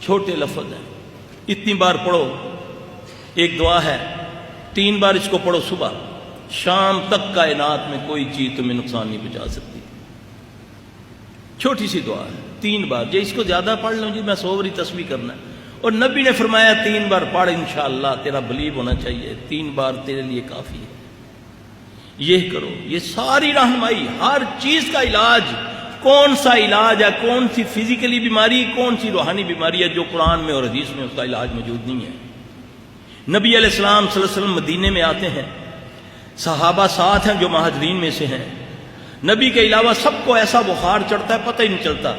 چھوٹے لفظ ہیں، اتنی بار پڑھو. ایک دعا ہے 3 بار اس کو پڑھو، صبح شام تک کائنات میں کوئی چیز تمہیں نقصان نہیں پہنچا سکتی. چھوٹی سی دعا ہے، 3 بار. جی اس کو زیادہ پڑھ لوں جی میں 100 باری تسبیح کرنا ہے، اور نبی نے فرمایا 3 بار پڑھ، انشاءاللہ تیرا بلیو ہونا چاہیے، 3 بار تیرے لیے کافی ہے. یہ کرو. یہ ساری رہنمائی، ہر چیز کا علاج، کون سا علاج ہے، کون سی فزیکلی بیماری، کون سی روحانی بیماری ہے جو قرآن میں اور حدیث میں اس کا علاج موجود نہیں ہے. نبی علیہ السلام صلی اللہ علیہ وسلم مدینے میں آتے ہیں، صحابہ ساتھ ہیں جو مہاجرین میں سے ہیں. نبی کے علاوہ سب کو ایسا بخار چڑھتا ہے پتہ ہی نہیں چلتا.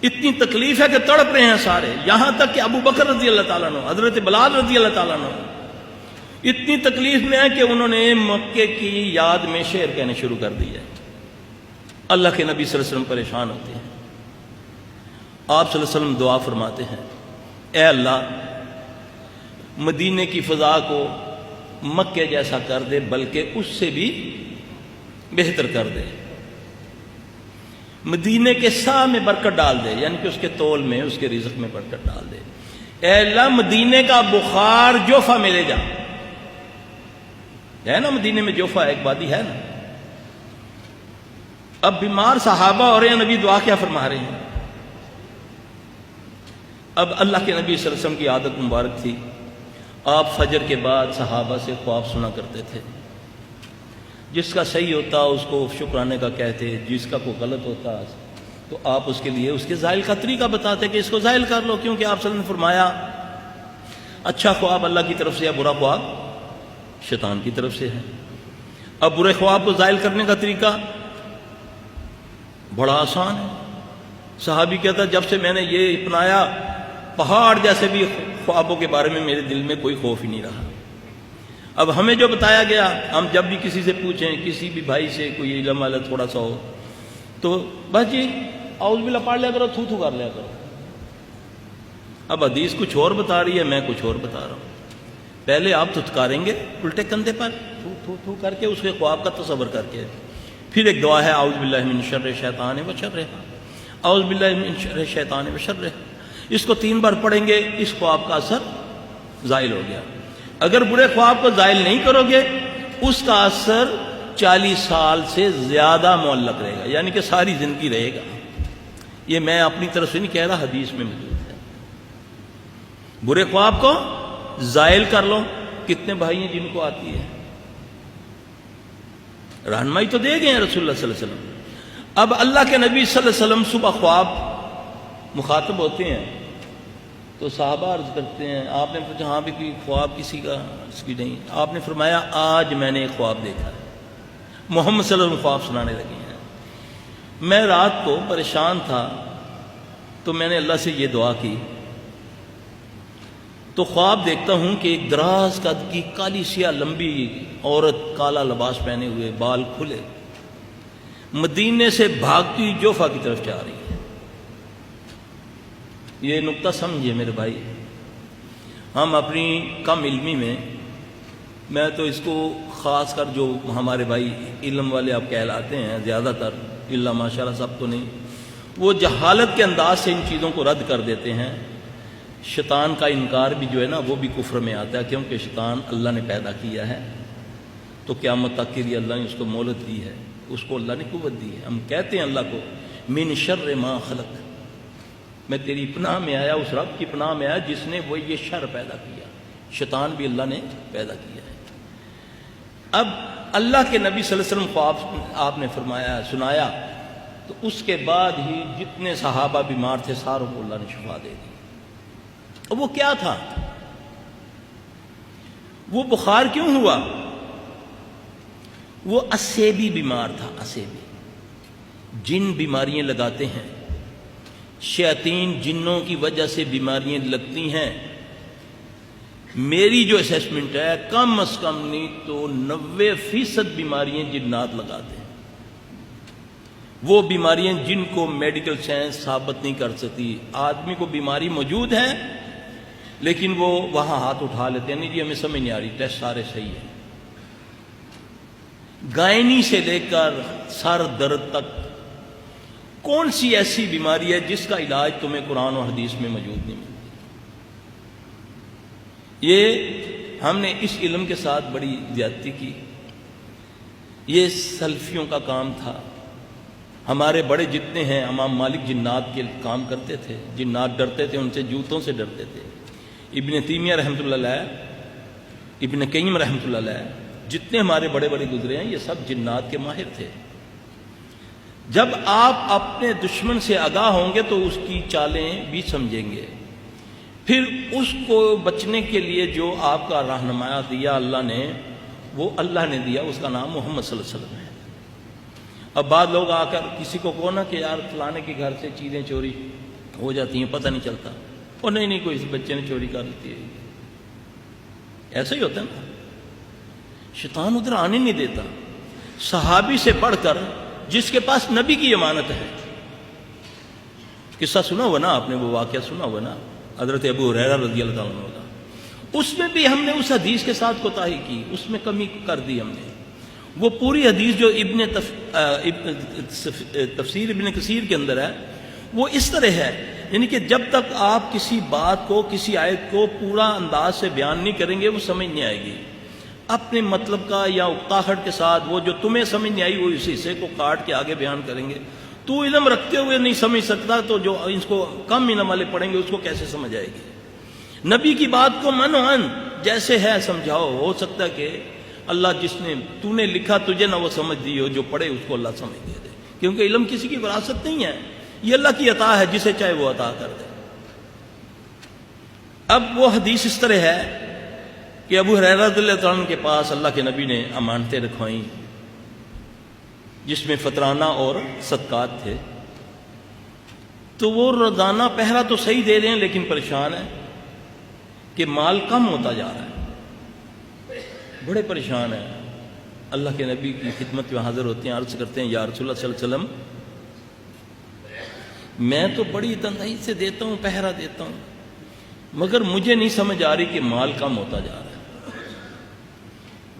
اتنی تکلیف ہے کہ تڑپ رہے ہیں سارے، یہاں تک کہ ابو بکر رضی اللہ تعالیٰ عنہ، حضرت بلال رضی اللہ تعالیٰ عنہ اتنی تکلیف میں ہے کہ انہوں نے مکے کی یاد میں شعر کہنے شروع کر دیا. اللہ کے نبی صلی اللہ علیہ وسلم پریشان ہوتے ہیں. آپ صلی اللہ علیہ وسلم دعا فرماتے ہیں، اے اللہ مدینے کی فضا کو مکے جیسا کر دے، بلکہ اس سے بھی بہتر کر دے. مدینے کے سا میں برکت ڈال دے، یعنی کہ اس کے تول میں، اس کے رزق میں برکت ڈال دے. اے اللہ مدینے کا بخار جوفہ میں لے جا. ہے نا مدینے میں جوفہ ایک وادی ہے نا. اب بیمار صحابہ ہو رہے ہیں، نبی دعا کیا فرما رہے ہیں. اب اللہ کے نبی صلی اللہ علیہ وسلم کی عادت مبارک تھی، آپ فجر کے بعد صحابہ سے خواب سنا کرتے تھے. جس کا صحیح ہوتا اس کو شکرانے کا کہتے، جس کا کوئی غلط ہوتا تو آپ اس کے لیے اس کے زائل کا طریقہ بتاتے کہ اس کو زائل کر لو، کیونکہ آپ صلی اللہ علیہ وسلم نے فرمایا اچھا خواب اللہ کی طرف سے ہے، برا خواب شیطان کی طرف سے ہے. اب برے خواب کو زائل کرنے کا طریقہ بڑا آسان ہے. صحابی کہتا جب سے میں نے یہ اپنایا پہاڑ جیسے بھی خوابوں کے بارے میں میرے دل میں کوئی خوف ہی نہیں رہا. اب ہمیں جو بتایا گیا، ہم جب بھی کسی سے پوچھیں، کسی بھی بھائی سے کوئی علم والا تھوڑا سا ہو تو بس جی اعوذ باللہ پڑھ لیا کرو، تھو تھو کر لیا کرو. اب حدیث کچھ اور بتا رہی ہے، میں کچھ اور بتا رہا ہوں. پہلے آپ تھتکاریں گے الٹے کندھے پر تھو تھو تھو کر کے اس کے خواب کا تصور کر کے. پھر ایک دعا ہے اعوذ باللہ من شر الشیطان وشرہ، اعوذ باللہ من شر الشیطان وشرہ. اس کو 3 بار پڑھیں گے، اس خواب کا اثر زائل ہو گیا. اگر برے خواب کو زائل نہیں کرو گے اس کا اثر 40 سال سے زیادہ معلق رہے گا، یعنی کہ ساری زندگی رہے گا. یہ میں اپنی طرف سے نہیں کہہ رہا، حدیث میں موجود ہے. برے خواب کو زائل کر لو. کتنے بھائی ہیں جن کو آتی ہے؟ رہنمائی تو دے گئے ہیں رسول اللہ صلی اللہ علیہ وسلم. اب اللہ کے نبی صلی اللہ علیہ وسلم صبح خواب مخاطب ہوتے ہیں تو صحابہ عرض کرتے ہیں، آپ نے پوچھا ہاں بھی کوئی خواب کسی کا؟ اس کی نہیں. آپ نے فرمایا آج میں نے ایک خواب دیکھا ہے. محمد صلی اللہ علیہ وسلم خواب سنانے لگے ہیں. میں رات کو پریشان تھا تو میں نے اللہ سے یہ دعا کی تو خواب دیکھتا ہوں کہ ایک دراز قد کی کالی سیاہ لمبی عورت، کالا لباس پہنے ہوئے، بال کھلے، مدینے سے بھاگتی جوفہ کی طرف جا رہی ہے. یہ نقطہ سمجھیے میرے بھائی. ہم اپنی کم علمی میں تو اس کو خاص کر جو ہمارے بھائی علم والے آپ کہلاتے ہیں، زیادہ تر اللہ ماشاءاللہ سب تو نہیں، وہ جہالت کے انداز سے ان چیزوں کو رد کر دیتے ہیں. شیطان کا انکار بھی جو ہے نا وہ بھی کفر میں آتا ہے، کیونکہ شیطان اللہ نے پیدا کیا ہے تو قیامت تک کے لیے اللہ نے اس کو مہلت دی ہے، اس کو اللہ نے قوت دی ہے. ہم کہتے ہیں اللہ کو من شر ما خلق، میں تیری پناہ میں آیا، اس رب کی پناہ میں آیا جس نے وہ یہ شر پیدا کیا. شیطان بھی اللہ نے پیدا کیا ہے. اب اللہ کے نبی صلی اللہ علیہ وسلم کو آپ نے فرمایا، سنایا تو اس کے بعد ہی جتنے صحابہ بیمار تھے ساروں کو اللہ نے شفا دے دی. اب وہ کیا تھا؟ وہ بخار کیوں ہوا؟ وہ اسیبی بیمار تھا. اسیبی جن بیماریاں لگاتے ہیں، شیاطین جنوں کی وجہ سے بیماریاں لگتی ہیں. میری جو اسیسمنٹ ہے کم از کم نہیں تو 90% بیماریاں جنات لگاتے ہیں. وہ بیماریاں جن کو میڈیکل سائنس ثابت نہیں کر سکتی. آدمی کو بیماری موجود ہے لیکن وہ وہاں ہاتھ اٹھا لیتے ہیں، نہیں جی ہمیں سمجھ نہیں آ رہی، ٹیسٹ سارے صحیح ہیں. گائنی سے لے کر سر درد تک کون سی ایسی بیماری ہے جس کا علاج تمہیں قرآن و حدیث میں موجود نہیں ملتا؟ یہ ہم نے اس علم کے ساتھ بڑی زیادتی کی. یہ سلفیوں کا کام تھا. ہمارے بڑے جتنے ہیں امام مالک جنات کے کام کرتے تھے. جنات ڈرتے تھے ان سے، جوتوں سے ڈرتے تھے. ابن تیمیہ رحمۃ اللہ علیہ، ابن قیم رحمۃ اللہ علیہ، جتنے ہمارے بڑے بڑے گزرے ہیں یہ سب جنات کے ماہر تھے. جب آپ اپنے دشمن سے آگاہ ہوں گے تو اس کی چالیں بھی سمجھیں گے. پھر اس کو بچنے کے لیے جو آپ کا رہنما دیا اللہ نے، وہ اللہ نے دیا، اس کا نام محمد صلی اللہ علیہ وسلم ہے. اب بعض لوگ آ کر کسی کو کہو نا کہ یار فلانے کے گھر سے چیزیں چوری ہو جاتی ہیں، پتہ نہیں چلتا، اور نہیں کوئی اس بچے نے چوری کر لیتی ہے. ایسا ہی ہوتا ہے نا، شیطان ادھر آنے نہیں دیتا. صحابی سے بڑھ کر جس کے پاس نبی کی امانت ہے. قصہ سنا ہوا نا آپ نے، وہ واقعہ سنا ہوا نا حضرت ابو ہریرہ رضی اللہ عنہ کا. اس میں بھی ہم نے اس حدیث کے ساتھ کوتاہی کی، اس میں کمی کر دی ہم نے. وہ پوری حدیث جو تفسیر ابن کثیر کے اندر ہے وہ اس طرح ہے، یعنی کہ جب تک آپ کسی بات کو، کسی آیت کو پورا انداز سے بیان نہیں کریں گے وہ سمجھ نہیں آئے گی. اپنے مطلب کا یا اکتاہٹ کے ساتھ وہ جو تمہیں سمجھ نہیں آئی وہ اس حصے کو کاٹ کے آگے بیان کریں گے. تو علم رکھتے ہوئے نہیں سمجھ سکتا تو جو اس کو کم علم والے پڑھیں گے اس کو کیسے سمجھ آئے گی؟ نبی کی بات کو منعن جیسے ہے سمجھاؤ. ہو سکتا ہے کہ اللہ جس نے تو نے لکھا تجھے نہ وہ سمجھ دی ہو، جو پڑھے اس کو اللہ سمجھ دے دے، کیونکہ علم کسی کی وراثت نہیں ہے، یہ اللہ کی عطا ہے، جسے چاہے وہ عطا کر دے. اب وہ حدیث اس طرح ہے کہ ابو ہریرہ رضی اللہ عنہ کے پاس اللہ کے نبی نے امانتیں رکھوائیں جس میں فطرانہ اور صدقات تھے. تو وہ روزانہ پہرا تو صحیح دے رہے ہیں لیکن پریشان ہیں کہ مال کم ہوتا جا رہا ہے، بڑے پریشان ہیں. اللہ کے نبی کی خدمت میں حاضر ہوتے ہیں، عرض کرتے ہیں یا رسول اللہ صلی اللہ علیہ وسلم میں تو بڑی تنہائی سے دیتا ہوں، پہرا دیتا ہوں، مگر مجھے نہیں سمجھ آ رہی کہ مال کم ہوتا جا رہا ہے.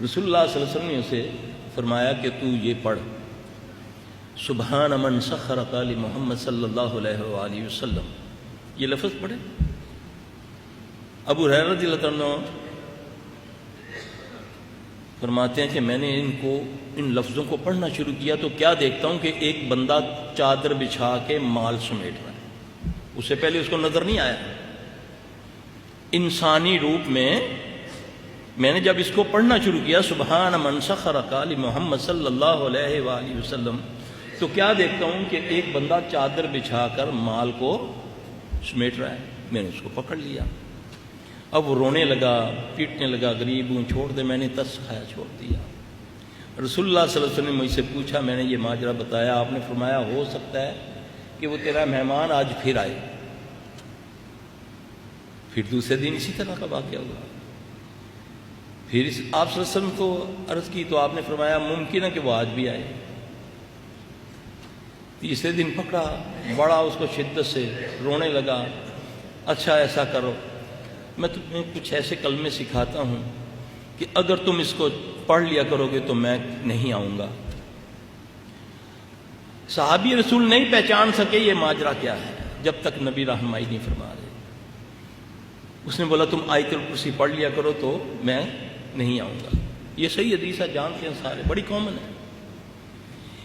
رسول اللہ صلی اللہ علیہ وسلم نے اسے فرمایا کہ تو یہ پڑھ، سبحان من سخر قال محمد صلی اللہ علیہ وآلہ وسلم. یہ لفظ پڑھے. ابو ہریرہ رضی اللہ عنہ فرماتے ہیں کہ میں نے ان لفظوں کو پڑھنا شروع کیا تو کیا دیکھتا ہوں کہ ایک بندہ چادر بچھا کے مال سمیٹ رہا ہے. اس سے پہلے اس کو نظر نہیں آیا. انسانی روپ میں نے جب اس کو پڑھنا شروع کیا سبحان من سخر قال محمد صلی اللہ علیہ وآلہ وسلم، تو کیا دیکھتا ہوں کہ ایک بندہ چادر بچھا کر مال کو سمیٹ رہا ہے. میں نے اس کو پکڑ لیا. اب وہ رونے لگا، پیٹنے لگا، غریب ہوں چھوڑ دے. میں نے ترس کھایا، چھوڑ دیا. رسول اللہ صلی اللہ علیہ وسلم نے مجھ سے پوچھا، میں نے یہ ماجرا بتایا. آپ نے فرمایا ہو سکتا ہے کہ وہ تیرا مہمان آج پھر آئے. پھر دوسرے دن اسی طرح کا واقعہ ہوا. پھر آپ صلی اللہ علیہ وسلم کو عرض کی تو آپ نے فرمایا ممکن ہے کہ وہ آج بھی آئے. تیسرے دن پکڑا، بڑا اس کو شدت سے رونے لگا. اچھا ایسا کرو، میں تمہیں کچھ ایسے کلمے سکھاتا ہوں کہ اگر تم اس کو پڑھ لیا کرو گے تو میں نہیں آؤں گا. صحابی رسول نہیں پہچان سکے یہ ماجرا کیا ہے جب تک نبی رہنمائی نہیں فرما رہے. اس نے بولا تم آیت الکرسی پڑھ لیا کرو تو میں نہیں آؤں گا. یہ صحیح حدیث ہے، جانتے ہیں سارے، بڑی کامن ہے.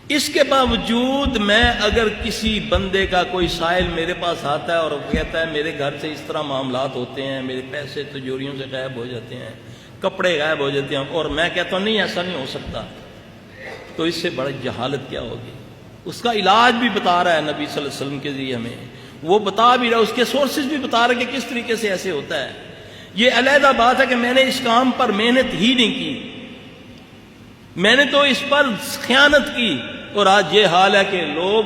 اس کے باوجود میں اگر کسی بندے کا کوئی سائل میرے پاس آتا ہے اور کہتا ہے میرے گھر سے اس طرح معاملات ہوتے ہیں، میرے پیسے تجوریوں سے غائب ہو جاتے ہیں، کپڑے غائب ہو جاتے ہیں، اور میں کہتا ہوں نہیں ایسا نہیں ہو سکتا، تو اس سے بڑی جہالت کیا ہوگی. اس کا علاج بھی بتا رہا ہے نبی صلی اللہ علیہ وسلم کے ذریعے ہمیں، وہ بتا بھی رہا ہے، اس کے سورسز بھی بتا رہے کہ کس طریقے سے ایسے ہوتا ہے. یہ علیحدہ بات ہے کہ میں نے اس کام پر محنت ہی نہیں کی، میں نے تو اس پر خیانت کی، اور آج یہ حال ہے کہ لوگ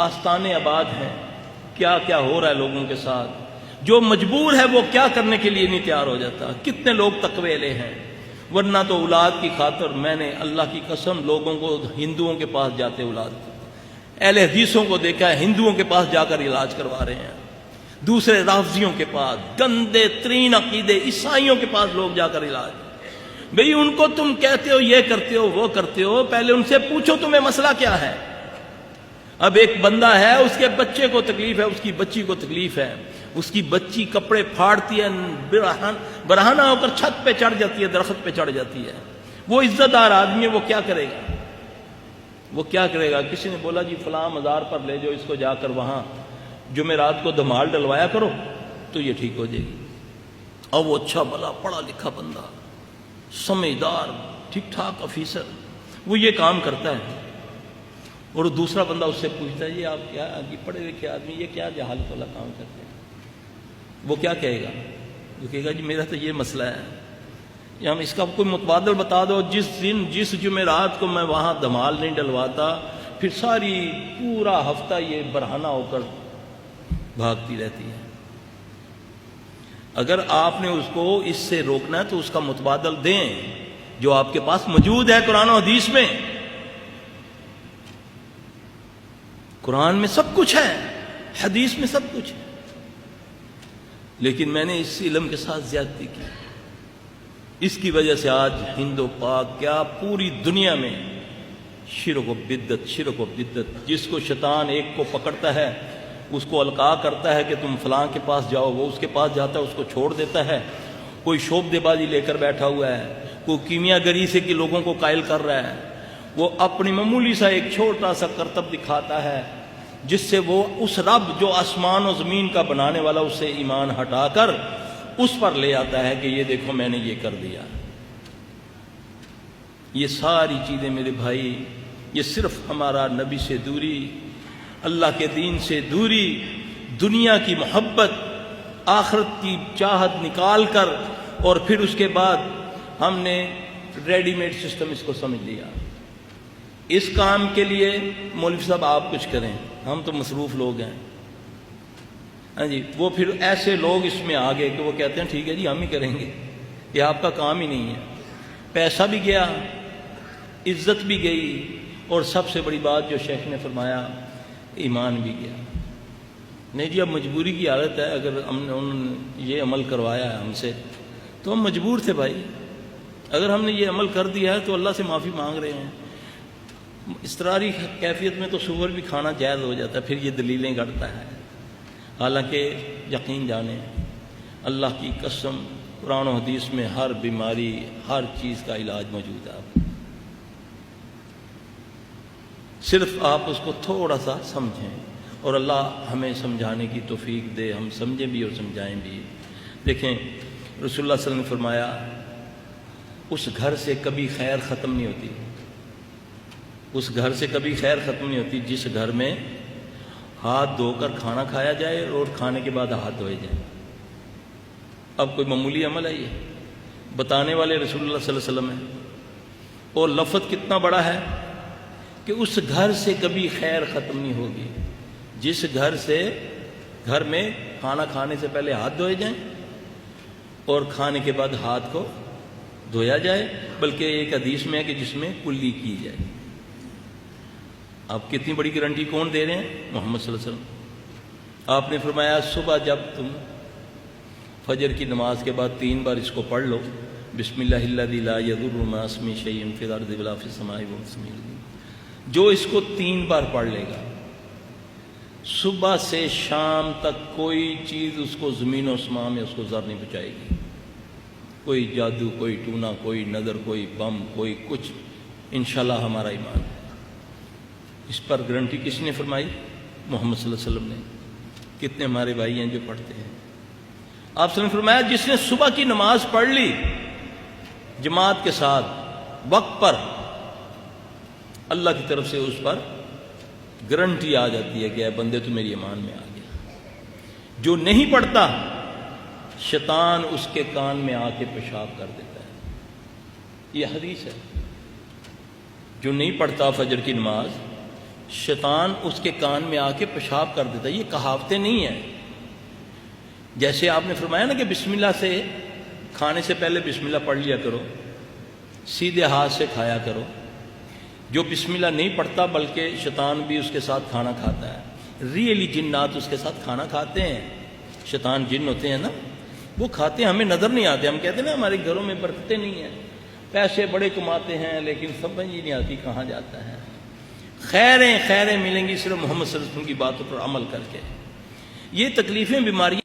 آستانے آباد ہیں. کیا کیا ہو رہا ہے لوگوں کے ساتھ. جو مجبور ہے وہ کیا کرنے کے لیے نہیں تیار ہو جاتا. کتنے لوگ تقوی لے ہیں، ورنہ تو اولاد کی خاطر میں نے اللہ کی قسم لوگوں کو ہندوؤں کے پاس جاتے، اولاد اہل حدیثوں کو دیکھا ہے ہندوؤں کے پاس جا کر علاج کروا رہے ہیں، دوسرے رافضیوں کے پاس، گندے ترین عقیدے عیسائیوں کے پاس لوگ جا کر علاج. بھئی ان کو تم کہتے ہو یہ کرتے ہو وہ کرتے ہو، پہلے ان سے پوچھو تمہیں مسئلہ کیا ہے. اب ایک بندہ ہے، اس کے بچے کو تکلیف ہے، اس کی بچی کو تکلیف ہے، اس کی بچی کپڑے پھاڑتی ہے، برہنہ ہو کر چھت پہ چڑھ جاتی ہے، درخت پہ چڑھ جاتی ہے، وہ عزت دار آدمی ہے، وہ کیا کرے گا؟ وہ کیا کرے گا؟ کسی نے بولا جی فلاں مزار پر لے جاؤ اس کو، جا کر وہاں جمعرات کو دھمال ڈلوایا کرو تو یہ ٹھیک ہو جائے گی۔ اور وہ اچھا بھلا پڑھا لکھا بندہ، سمجھدار، ٹھیک ٹھاک آفیسر، وہ یہ کام کرتا ہے، اور دوسرا بندہ اس سے پوچھتا ہے جی آپ کیا پڑھے لکھے آدمی، یہ کیا جہالت والا کام کرتے ہیں؟ وہ کیا کہے گا؟ وہ کہے گا جی میرا تو یہ مسئلہ ہے، یا ہم اس کا کوئی متبادل بتا دو، جس جمعرات کو میں وہاں دھمال نہیں ڈلواتا، پھر پورا ہفتہ یہ برہنہ ہو کر بھاگتی رہتی ہے۔ اگر آپ نے اس کو اس سے روکنا ہے تو اس کا متبادل دیں جو آپ کے پاس موجود ہے قرآن و حدیث میں۔ قرآن میں سب کچھ ہے، حدیث میں سب کچھ ہے، لیکن میں نے اس علم کے ساتھ زیادتی کی، اس کی وجہ سے آج ہند و پاک کیا پوری دنیا میں شرک و بدعت، جس کو شیطان ایک کو پکڑتا ہے اس کو القاء کرتا ہے کہ تم فلاں کے پاس جاؤ، وہ اس کے پاس جاتا ہے، اس کو چھوڑ دیتا ہے، کوئی شعبدے بازی لے کر بیٹھا ہوا ہے، کوئی کیمیا گری سے کہ لوگوں کو قائل کر رہا ہے، وہ اپنی معمولی سا ایک چھوٹا سا کرتب دکھاتا ہے جس سے وہ اس رب جو آسمان و زمین کا بنانے والا اس سے ایمان ہٹا کر اس پر لے آتا ہے کہ یہ دیکھو میں نے یہ کر دیا۔ یہ ساری چیزیں میرے بھائی، یہ صرف ہمارا نبی سے دوری، اللہ کے دین سے دوری، دنیا کی محبت، آخرت کی چاہت نکال کر، اور پھر اس کے بعد ہم نے ریڈی میڈ سسٹم اس کو سمجھ لیا۔ اس کام کے لیے مولوی صاحب آپ کچھ کریں، ہم تو مصروف لوگ ہیں، ہاں جی، وہ پھر ایسے لوگ اس میں آ گئے کہ وہ کہتے ہیں ٹھیک ہے جی ہم ہی کریں گے، یہ آپ کا کام ہی نہیں ہے۔ پیسہ بھی گیا، عزت بھی گئی، اور سب سے بڑی بات جو شیخ نے فرمایا، ایمان بھی گیا۔ نہیں جی اب مجبوری کی حالت ہے، اگر انہوں نے یہ عمل کروایا ہے ہم سے تو ہم مجبور تھے بھائی، اگر ہم نے یہ عمل کر دیا ہے تو اللہ سے معافی مانگ رہے ہیں۔ اضطراری کیفیت میں تو سور بھی کھانا جائز ہو جاتا ہے، پھر یہ دلیلیں گھڑتا ہے، حالانکہ یقین جانیں اللہ کی قسم قرآن و حدیث میں ہر بیماری، ہر چیز کا علاج موجود ہے، آپ صرف آپ اس کو تھوڑا سا سمجھیں، اور اللہ ہمیں سمجھانے کی توفیق دے، ہم سمجھیں بھی اور سمجھائیں بھی۔ دیکھیں رسول اللہ صلی اللہ علیہ وسلم نے فرمایا اس گھر سے کبھی خیر ختم نہیں ہوتی، اس گھر سے کبھی خیر ختم نہیں ہوتی جس گھر میں ہاتھ دھو کر کھانا کھایا جائے اور کھانے کے بعد ہاتھ دھوئے جائیں۔ اب کوئی معمولی عمل ہے یہ؟ بتانے والے رسول اللہ صلی اللہ علیہ وسلم ہیں، اور لفظ کتنا بڑا ہے کہ اس گھر سے کبھی خیر ختم نہیں ہوگی جس گھر میں کھانا کھانے سے پہلے ہاتھ دھوئے جائیں اور کھانے کے بعد ہاتھ کو دھویا جائے، بلکہ ایک حدیث میں ہے کہ جس میں کلی کی جائے۔ آپ کتنی بڑی گارنٹی کون دے رہے ہیں؟ محمد صلی اللہ علیہ وسلم۔ آپ نے فرمایا صبح جب تم فجر کی نماز کے بعد 3 بار اس کو پڑھ لو، بسم اللہ الذی لا یضر مع اسمہ شیء فی الارض ولا فی السماء وهو السمیع العلیم، جو اس کو 3 بار پڑھ لے گا، صبح سے شام تک کوئی چیز اس کو زمین و آسمان میں اس کو ضر نہیں پہنچائے گی، کوئی جادو، کوئی ٹونا، کوئی نظر، کوئی بم، کوئی کچھ، انشاءاللہ ہمارا ایمان ہے۔ اس پر گارنٹی کس نے فرمائی؟ محمد صلی اللہ علیہ وسلم نے۔ کتنے ہمارے بھائی ہیں جو پڑھتے ہیں؟ آپ نے فرمایا جس نے صبح کی نماز پڑھ لی جماعت کے ساتھ وقت پر، اللہ کی طرف سے اس پر گارنٹی آ جاتی ہے کہ اے بندے تو میری ایمان میں آ گیا۔ جو نہیں پڑھتا شیطان اس کے کان میں آ کے پیشاب کر دیتا ہے، یہ حدیث ہے۔ جو نہیں پڑھتا فجر کی نماز، شیطان اس کے کان میں آ کے پیشاب کر دیتا ہے۔ یہ کہاوتیں نہیں ہیں، جیسے آپ نے فرمایا نا کہ بسم اللہ سے کھانے سے پہلے بسم اللہ پڑھ لیا کرو، سیدھے ہاتھ سے کھایا کرو۔ جو بسم اللہ نہیں پڑھتا بلکہ شیطان بھی اس کے ساتھ کھانا کھاتا ہے، ریئلی جنات اس کے ساتھ کھانا کھاتے ہیں، شیطان جن ہوتے ہیں نا، وہ کھاتے ہیں، ہمیں نظر نہیں آتے۔ ہم کہتے ہیں نا ہمارے گھروں میں برکتیں نہیں ہیں، پیسے بڑے کماتے ہیں لیکن سمجھ ہی نہیں آتی کہاں جاتا ہے۔ خیریں خیریں ملیں گی صرف محمد صلی اللہ علیہ وسلم کی باتوں پر عمل کر کے. یہ تکلیفیں بیماریاں